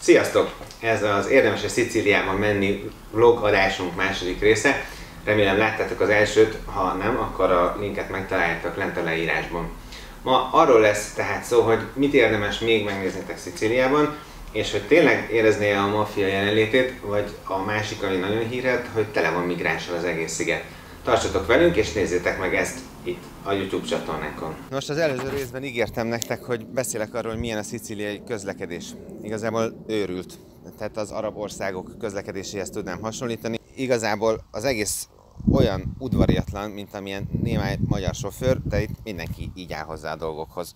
Sziasztok! Ez az Érdemes-e Szicíliában menni vlog adásunk második része. Remélem láttátok az elsőt, ha nem, akkor a linket megtaláljátok lent a leírásban. Ma arról lesz tehát szó, hogy mit érdemes még megnéznetek Szicíliában, és hogy tényleg érezné a maffia jelenlétét, vagy a másik, ami nagyon híred, hogy tele van migránssal az egész sziget. Tartsatok velünk, és nézzétek meg ezt itt a YouTube csatornánkon. Most az előző részben ígértem nektek, hogy beszélek arról, hogy milyen a szicíliai közlekedés. Igazából őrült. Tehát az arab országok közlekedéséhez tudnám hasonlítani. Igazából az egész olyan udvariatlan, mint amilyen némely magyar sofőr, de itt mindenki így áll hozzá a dolgokhoz.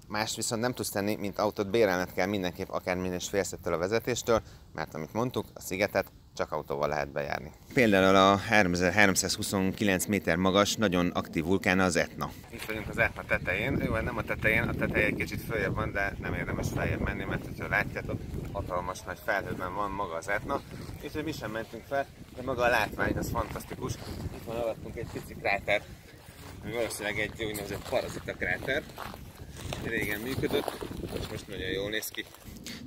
Más viszont nem tudsz tenni, mint autót bérelned kell mindenképp akármilyen és félszettől a vezetéstől, mert amit mondtuk, a szigetet csak autóval lehet bejárni. Például a 3329 méter magas, nagyon aktív vulkán az Etna. Itt vagyunk az Etna tetején, jó, nem a tetején, a teteje egy kicsit följebb van, de nem érdemes feljebb menni, mert ha látjátok, hatalmas nagy felhőben van maga az Etna, és mi sem mentünk fel, de maga a látvány az fantasztikus. Itt van alattunk egy pici kráter, ami valószínűleg egy úgynevezett parazita kráter. Régen működött, és most nagyon jól néz ki.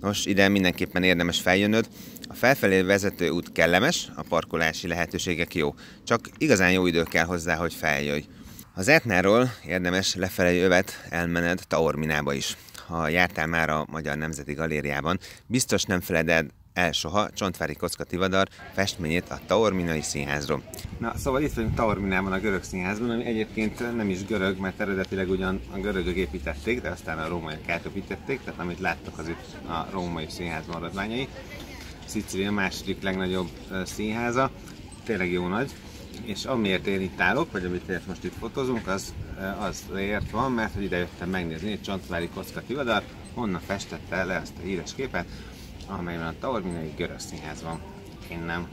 Nos, ide mindenképpen érdemes feljönnöd. A felfelé vezető út kellemes, a parkolási lehetőségek jó. Csak igazán jó idő kell hozzá, hogy feljöjj. Az Etnáról érdemes lefelé jövet elmened Taorminába is. Ha jártál már a Magyar Nemzeti Galériában, biztos nem feleded el soha Csontvári Kocka Tivadar festményét a Taorminai Színházról. Na, szóval itt vagyunk Taorminában, a görög színházban, ami egyébként nem is görög, mert eredetileg ugyan a görögök építették, de aztán a rómaiak átépítették, tehát amit láttok az itt a római színház maradványai. Szicília második legnagyobb színháza, tényleg jó nagy, és amiért én itt állok, vagy amit most itt fotózunk, az azért van, mert hogy ide jöttem megnézni egy Csontvári Kocka Tivadar, honnan festette le ezt a híres képet, amelyben a Taorminai görög színház van. Én nem.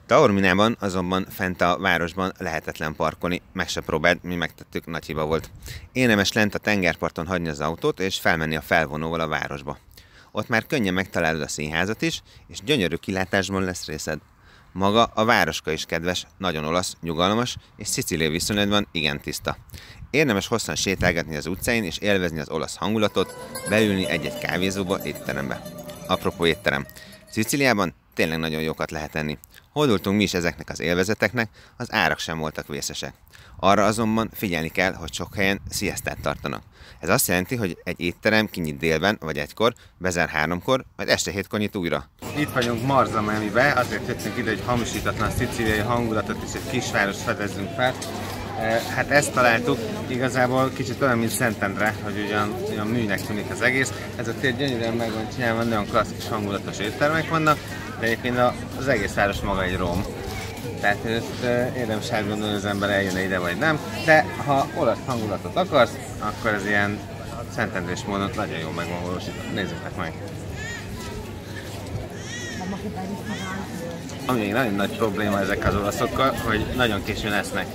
Taorminában azonban fent a városban lehetetlen parkolni, meg se próbáld, mi megtettük, nagy hiba volt. Érdemes lent a tengerparton hagyni az autót és felmenni a felvonóval a városba. Ott már könnyen megtalálod a színházat is, és gyönyörű kilátásban lesz részed. Maga a városka is kedves, nagyon olasz, nyugalmas, és Szicília viszonylatban igen tiszta. Érdemes hosszan sétálgatni az utcáin és élvezni az olasz hangulatot, beülni egy-egy kávézóba, étterembe. Apropó étterem. Szicíliában tényleg nagyon jókat lehet enni. Hódoltunk mi is ezeknek az élvezeteknek, az árak sem voltak vészesek. Arra azonban figyelni kell, hogy sok helyen sziasztát tartanak. Ez azt jelenti, hogy egy étterem kinyit délben vagy egykor, bezár 3-kor, majd este 7-kor nyit újra. Itt vagyunk Marzamemibe, azért jöttünk ide, hogy hamisítatlan szicíliai hangulatot és egy kisváros fedezzünk fel. Hát ezt találtuk, igazából kicsit olyan, mint Szentendre, hogy ugyan műnek tűnik az egész. Ez a tér gyönyörűen meg van csinálva, nagyon klasszikus hangulatos éttermek vannak, de egyébként az egész város maga egy rom. Tehát érdemes átgondolni, hogy az ember eljön ide vagy nem, de ha olasz hangulatot akarsz, akkor ez ilyen szentendrés módon nagyon jól meg van valósítva. Nézzétek meg! Ami még nagyon nagy probléma ezek az olaszokkal, hogy nagyon későn esznek.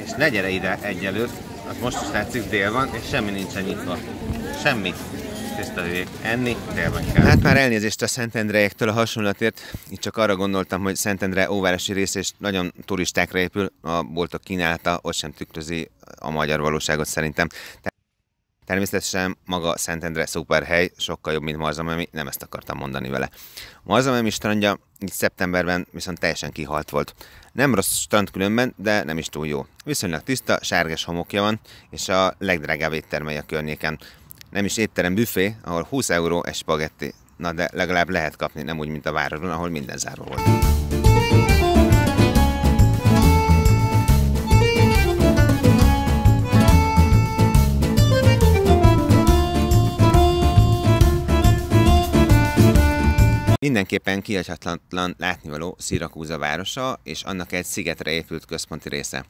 És ne gyere ide egyelőtt, az most is látszik, dél van, és semmi nincsen nyitva. Semmi. Tiszta hülyék. Enni délben kell. Hát már elnézést a Szentendreiektől a hasonlatért. Itt csak arra gondoltam, hogy Szentendre óvárosi rész és nagyon turistákra épül, a boltok kínálata ott sem tükrözi a magyar valóságot szerintem. Természetesen maga Szentendre szuper hely, sokkal jobb, mint Marzamemi, nem ezt akartam mondani vele. Marzamemi strandja itt szeptemberben viszont teljesen kihalt volt. Nem rossz strand különben, de nem is túl jó. Viszonylag tiszta, sárgás homokja van, és a legdrágább éttermei a környéken. Nem is étterem büfé, ahol 20 euró egy spagetti. Na de legalább lehet kapni, nem úgy, mint a városban, ahol minden zárva volt. Mindenképpen kihagyhatatlan látnivaló Szirakúza városa és annak egy szigetre épült központi része.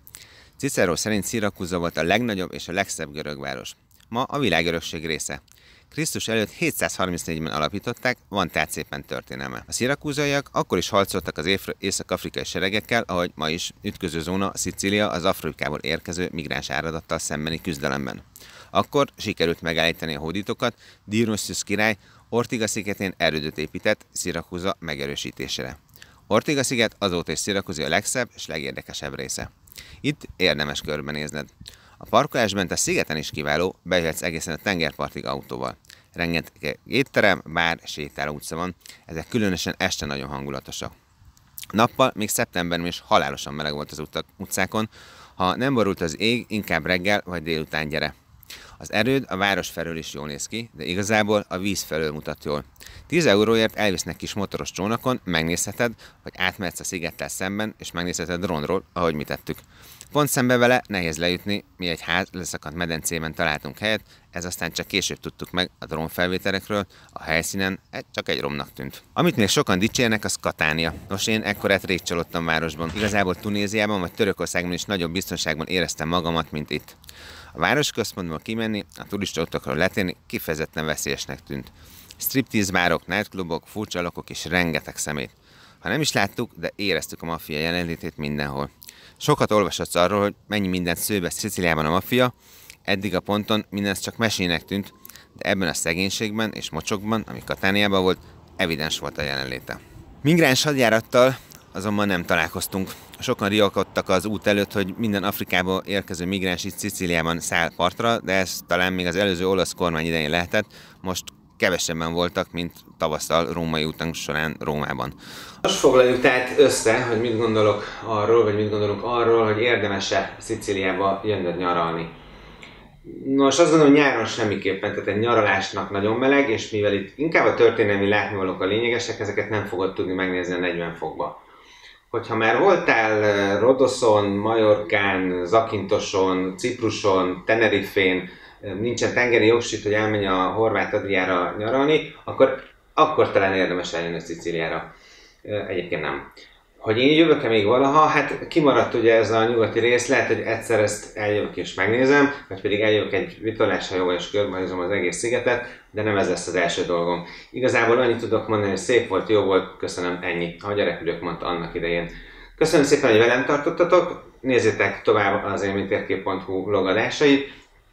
Cicero szerint Szirakúza volt a legnagyobb és a legszebb görög város. Ma a világörökség része. Krisztus előtt 734-ben alapították, van tehát szépen történelme. A szirakúzaiak akkor is harcoltak az észak-afrikai seregekkel, ahogy ma is ütközőzóna Szicília az Afrikából érkező migráns áradattal szembeni küzdelemben. Akkor sikerült megállítani a hódítókat, Dionysius király Ortiga szigetén erődöt épített Szirakúza megerősítésére. Ortiga sziget azóta is Szirakúza a legszebb és legérdekesebb része. Itt érdemes körbenézned. A parkolás bent a szigeten is kiváló, bejöhetsz egészen a tengerpartig autóval. Rengeteg étterem, bár, sétáló utca van, ezek különösen este nagyon hangulatosak. Nappal, még szeptemberben is halálosan meleg volt az utcákon, ha nem borult az ég, inkább reggel vagy délután gyere. Az erőd a város felől is jól néz ki, de igazából a víz felől mutat jól. 10 euróért elvisznek kis motoros csónakon, megnézheted, vagy átmehetsz a szigettel szemben, és megnézheted drónról, ahogy mi tettük. Pont szembe vele nehéz lejutni, mi egy leszakadt medencében találtunk helyet, ez aztán csak később tudtuk meg a drónfelvételekről, a helyszínen csak egy romnak tűnt. Amit még sokan dicsérnek, az Katánia. Nos, én ekkorát rég csalódtam városban. Igazából Tunéziában vagy Törökországban is nagyobb biztonságban éreztem magamat, mint itt. A városközpontból kimenni, a turista utakról letérni kifejezetten veszélyesnek tűnt. Striptease bárok, nightclubok, furcsa alakok és rengeteg szemét. Ha nem is láttuk, de éreztük a maffia jelenlétét mindenhol. Sokat olvashatsz arról, hogy mennyi mindent szőbe Szicíliában a maffia, eddig a ponton mindez csak mesének tűnt, de ebben a szegénységben és mocsokban, ami Katániában volt, evidens volt a jelenléte. Migráns hadjárattal azonban nem találkoztunk. Sokan riakodtak az út előtt, hogy minden Afrikából érkező migráns itt Szicíliában száll partra, de ez talán még az előző olasz kormány idején lehetett, most kevesebben voltak, mint tavasszal római utunk során Rómában. Most foglaljuk tehát össze, hogy mit gondolok arról, vagy mit gondolunk arról, hogy érdemes-e Szicíliába jönnöd nyaralni. Nos, azt gondolom, hogy nyáron semmiképpen, tehát egy nyaralásnak nagyon meleg, és mivel itt inkább a történelmi látnivalók a lényegesek, ezeket nem fogod tudni megnézni a 40 fokba. Hogyha már voltál Rodoszon, Majorkán, Zakintoson, Cipruson, Tenerifén, nincsen tengeri jogsit, hogy elmenj a Horvát-Adriára nyaralni, akkor talán érdemes eljönni Szicíliára. Egyébként nem. Hogy én jövök-e még valaha? Hát kimaradt ugye ez a nyugati rész, lehet, hogy egyszer ezt eljövök és megnézem, vagy pedig eljövök egy vitorláshajóval és körbenézem az egész szigetet, de nem ez lesz az első dolgom. Igazából annyit tudok mondani, hogy szép volt, jó volt, köszönöm, ennyi. Ahogy a repülők mondta annak idején. Köszönöm szépen, hogy velem tartottatok, nézzétek tovább az élménytérkép.hu vlogadásait,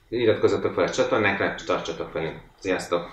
iratkozzatok fel a csatornákra, és tartsatok velünk. Sziasztok!